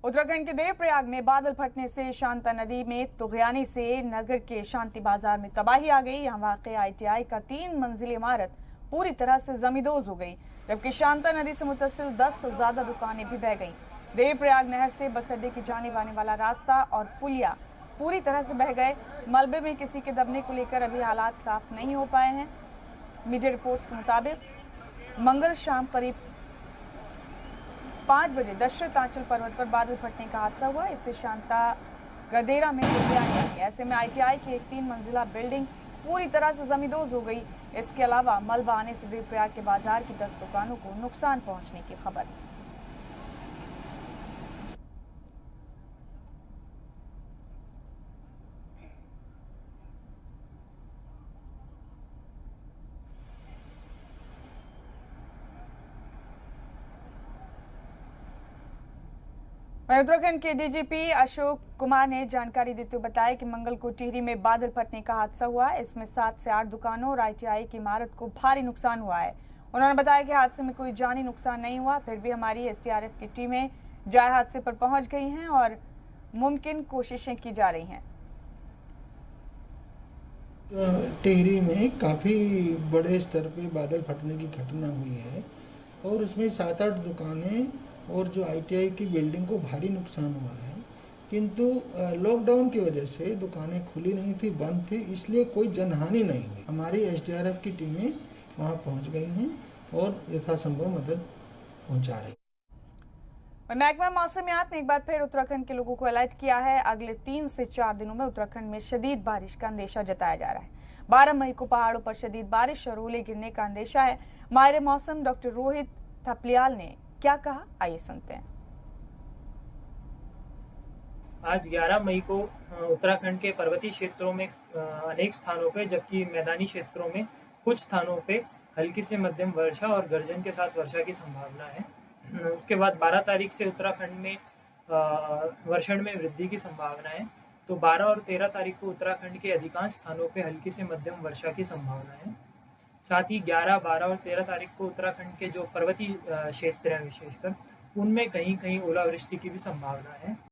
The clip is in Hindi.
उत्तराखंड के देवप्रयाग में बादल फटने से शांता नदी में तुगयानी से नगर के शांति बाजार में तबाही आ गई। यहाँ वाक़ई ITI का 3 मंजिली इमारत पूरी तरह से जमींदोज हो गई, जबकि शांता नदी से मुत्तसिल 10 से ज्यादा दुकानें भी बह गईं। देवप्रयाग नहर से बस अड्डे की जानिब आने वाला रास्ता और पुलिया पूरी तरह से बह गए। मलबे में किसी के दबने को लेकर अभी हालात साफ नहीं हो पाए हैं। मीडिया रिपोर्ट्स के मुताबिक मंगल शाम करीब 5 बजे दशरथ आंचल पर्वत पर बादल फटने का हादसा हुआ। इससे शांता गदेरा में तुगयानी आई। ऐसे में ITI की एक 3 मंजिला बिल्डिंग पूरी तरह से जमींदोज हो गई। इसके अलावा मलबा आने से देवप्रयाग के बाजार की 10 दुकानों को नुकसान पहुंचने की खबर। उत्तराखंड के DGP अशोक कुमार ने जानकारी देते हुए बताया कि मंगल को टिहरी में बादल फटने का हादसा हुआ। इसमें 7 से 8 दुकानों और ITI की इमारत को भारी नुकसान हुआ है। उन्होंने बताया कि हादसे में कोई जानी नुकसान नहीं हुआ, फिर भी हमारी SDRF की टीमें जाए हादसे पर पहुंच गई हैं और मुमकिन कोशिशें की जा रही हैं। टिहरी में काफ़ी बड़े स्तर पे बादल फटने की घटना हुई है और उसमें 7-8 दुकानें और जो ITI की बिल्डिंग को भारी नुकसान हुआ है, किंतु लॉकडाउन की वजह से दुकानें खुली नहीं थी, बंद थी, इसलिए कोई जनहानि नहीं हुई। हमारी SDRF की टीमें वहां पहुंच गई हैं और यथासंभव मदद पहुंचा रही। महकमा मौसमियात ने एक बार फिर उत्तराखंड के लोगों को अलर्ट किया है। अगले 3 से 4 दिनों में उत्तराखंड में शदीद बारिश का अंदेशा जताया जा रहा है। 12 मई को पहाड़ों पर शदीद बारिश और ओले गिरने का अंदेशा है। माहिर मौसम डॉक्टर रोहित थपलियाल ने क्या कहा, आइए सुनते हैं। आज 11 मई को उत्तराखंड के पर्वतीय क्षेत्रों में अनेक स्थानों पे, जबकि मैदानी क्षेत्रों में कुछ स्थानों पे हल्की से मध्यम वर्षा और गर्जन के साथ वर्षा की संभावना है। उसके बाद 12 तारीख से उत्तराखंड में वर्षण में वृद्धि की संभावना है। तो 12 और 13 तारीख को उत्तराखंड के अधिकांश स्थानों पे हल्की से मध्यम वर्षा की संभावना है। साथ ही 11, 12 और 13 तारीख को उत्तराखंड के जो पर्वतीय क्षेत्र हैं विशेषकर, उनमें कहीं कहीं ओलावृष्टि की भी संभावना है।